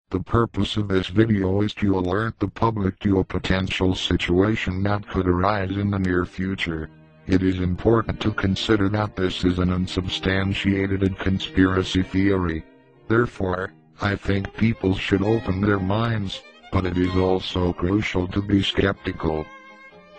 The purpose of this video is to alert the public to a potential situation that could arise in the near future. It is important to consider that this is an unsubstantiated conspiracy theory. Therefore, I think people should open their minds, but it is also crucial to be skeptical.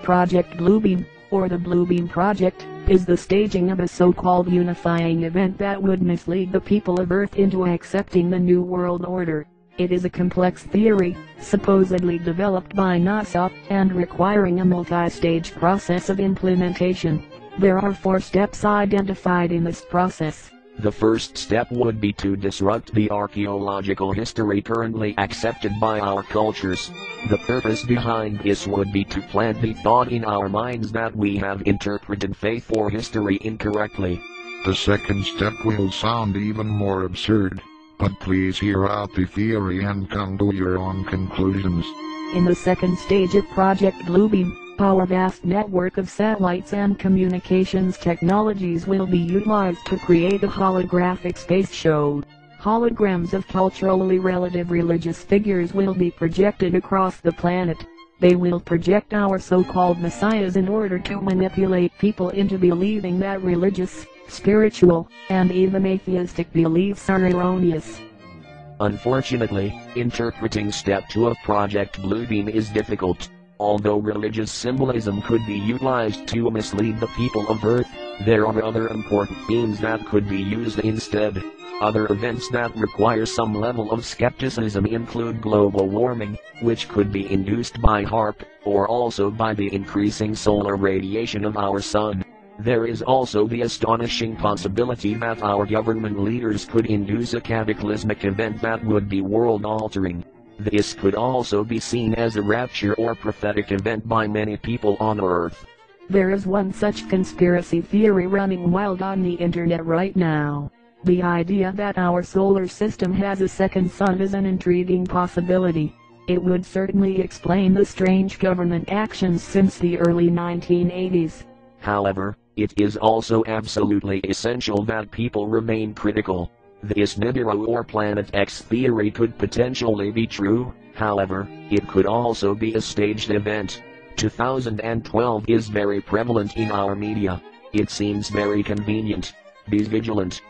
Project Bluebeam, or the Bluebeam Project, is the staging of a so-called unifying event that would mislead the people of Earth into accepting the New World Order. It is a complex theory, supposedly developed by NASA, and requiring a multi-stage process of implementation. There are 4 steps identified in this process. The first step would be to disrupt the archaeological history currently accepted by our cultures. The purpose behind this would be to plant the thought in our minds that we have interpreted faith or history incorrectly. The second step will sound even more absurd, but please hear out the theory and come to your own conclusions. In the second stage of Project Bluebeam, our vast network of satellites and communications technologies will be utilized to create a holographic space show. Holograms of culturally relative religious figures will be projected across the planet. They will project our so-called messiahs in order to manipulate people into believing that religious, spiritual, and even atheistic beliefs are erroneous. Unfortunately, interpreting step 2 of Project Bluebeam is difficult. Although religious symbolism could be utilized to mislead the people of Earth, there are other important themes that could be used instead. Other events that require some level of skepticism include global warming, which could be induced by HAARP, or also by the increasing solar radiation of our sun. There is also the astonishing possibility that our government leaders could induce a cataclysmic event that would be world-altering. This could also be seen as a rapture or prophetic event by many people on Earth. There is one such conspiracy theory running wild on the internet right now. The idea that our solar system has a second sun is an intriguing possibility. It would certainly explain the strange government actions since the early 1980s. However, it is also absolutely essential that people remain critical. This NWO or Planet X theory could potentially be true, however, it could also be a staged event. 2012 is very prevalent in our media. It seems very convenient. Be vigilant.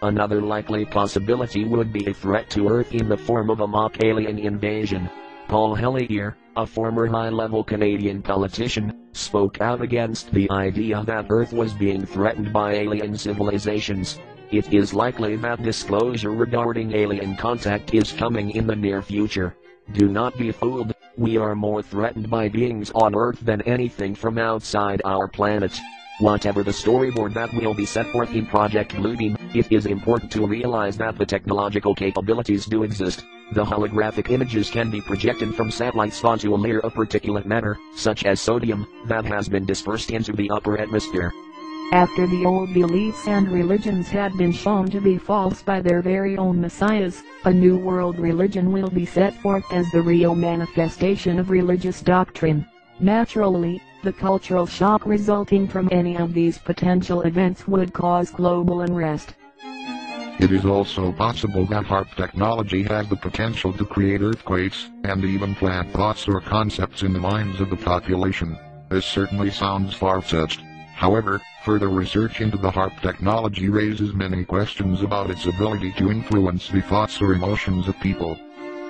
Another likely possibility would be a threat to Earth in the form of a mock alien invasion. Paul Hellyer, a former high-level Canadian politician, spoke out against the idea that Earth was being threatened by alien civilizations. It is likely that disclosure regarding alien contact is coming in the near future. Do not be fooled, we are more threatened by beings on Earth than anything from outside our planet. Whatever the storyboard that will be set forth in Project Bluebeam, it is important to realize that the technological capabilities do exist. The holographic images can be projected from satellites onto a layer of particulate matter, such as sodium, that has been dispersed into the upper atmosphere. After the old beliefs and religions had been shown to be false by their very own messiahs, a new world religion will be set forth as the real manifestation of religious doctrine. Naturally, the cultural shock resulting from any of these potential events would cause global unrest. It is also possible that HAARP technology has the potential to create earthquakes, and even plant thoughts or concepts in the minds of the population. This certainly sounds far-fetched. However, further research into the HAARP technology raises many questions about its ability to influence the thoughts or emotions of people.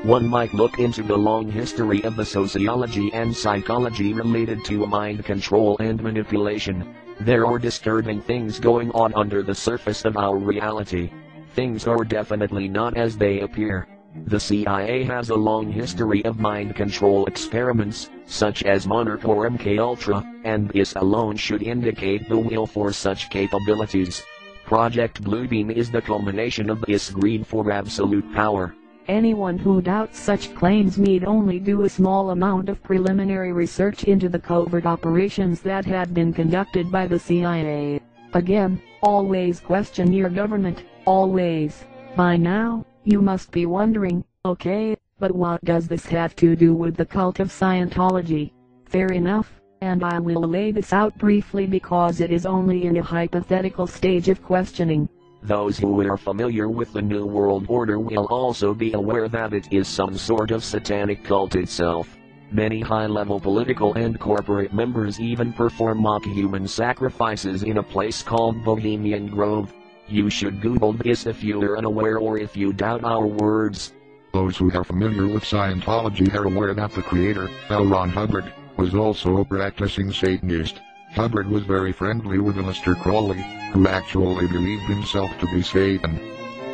One might look into the long history of the sociology and psychology related to mind control and manipulation. There are disturbing things going on under the surface of our reality. Things are definitely not as they appear. The CIA has a long history of mind control experiments, such as Monarch or MKUltra, and this alone should indicate the will for such capabilities. Project Bluebeam is the culmination of this greed for absolute power. Anyone who doubts such claims need only do a small amount of preliminary research into the covert operations that had been conducted by the CIA. Again, always question your government, always. By now, you must be wondering, okay, but what does this have to do with the cult of Scientology? Fair enough, and I will lay this out briefly because it is only in a hypothetical stage of questioning. Those who are familiar with the New World Order will also be aware that it is some sort of satanic cult itself. Many high-level political and corporate members even perform mock human sacrifices in a place called Bohemian Grove. You should Google this if you are unaware or if you doubt our words. Those who are familiar with Scientology are aware that the creator, L. Ron Hubbard, was also a practicing Satanist. Hubbard was very friendly with Mr. Crowley, who actually believed himself to be Satan.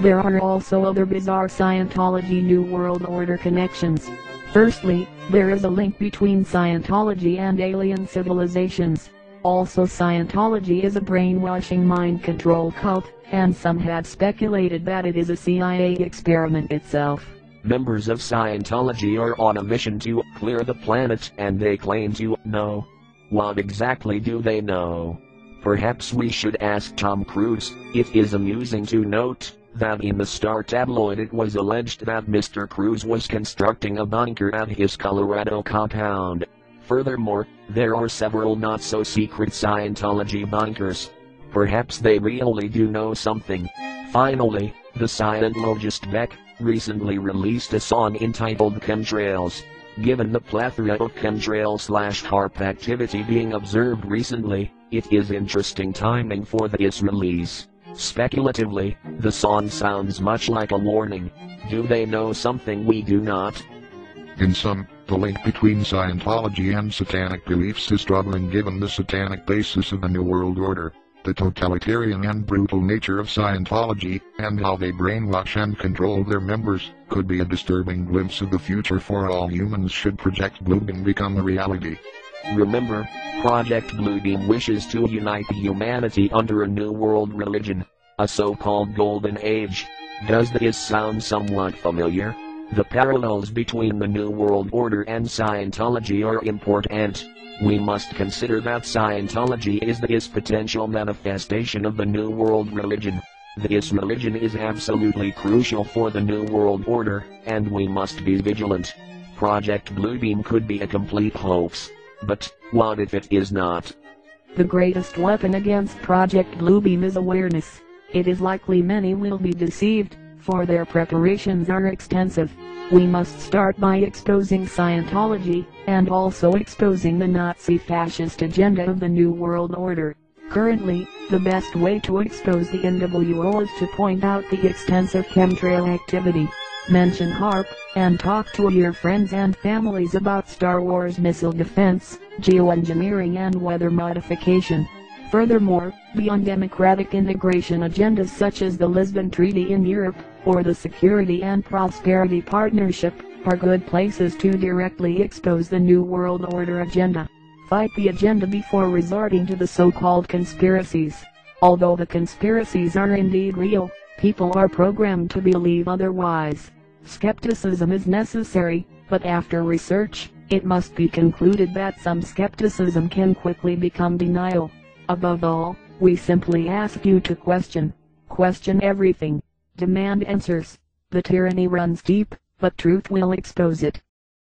There are also other bizarre Scientology New World Order connections. Firstly, there is a link between Scientology and alien civilizations. Also, Scientology is a brainwashing mind control cult, and some have speculated that it is a CIA experiment itself. Members of Scientology are on a mission to clear the planet, and they claim to know. What exactly do they know? Perhaps we should ask Tom Cruise. It is amusing to note that in the Star tabloid it was alleged that Mr. Cruise was constructing a bunker at his Colorado compound. Furthermore, there are several not-so-secret Scientology bunkers. Perhaps they really do know something. Finally, the Scientologist Beck recently released a song entitled Chemtrails. Given the plethora of chemtrail/HARP activity being observed recently, it is interesting timing for this release. Speculatively, the song sounds much like a warning. Do they know something we do not? In sum, the link between Scientology and satanic beliefs is troubling given the satanic basis of the New World Order, the totalitarian and brutal nature of Scientology, and how they brainwash and control their members, could be a disturbing glimpse of the future for all humans should Project Bluebeam become a reality. Remember, Project Bluebeam wishes to unite humanity under a new world religion, a so-called golden age. Does this sound somewhat familiar? The parallels between the New World Order and Scientology are important. We must consider that Scientology is this potential manifestation of the New World religion. This religion is absolutely crucial for the New World Order, and we must be vigilant. Project Bluebeam could be a complete hoax. But what if it is not? The greatest weapon against Project Bluebeam is awareness. It is likely many will be deceived, for their preparations are extensive. We must start by exposing Scientology, and also exposing the Nazi-fascist agenda of the New World Order. Currently, the best way to expose the NWO is to point out the extensive chemtrail activity, mention HARP, and talk to your friends and families about Star Wars missile defense, geoengineering and weather modification. Furthermore, the undemocratic integration agendas such as the Lisbon Treaty in Europe, or the Security and Prosperity Partnership, are good places to directly expose the New World Order agenda. Fight the agenda before resorting to the so-called conspiracies. Although the conspiracies are indeed real, people are programmed to believe otherwise. Skepticism is necessary, but after research, it must be concluded that some skepticism can quickly become denial. Above all, we simply ask you to question everything. Demand answers. The tyranny runs deep, but truth will expose it.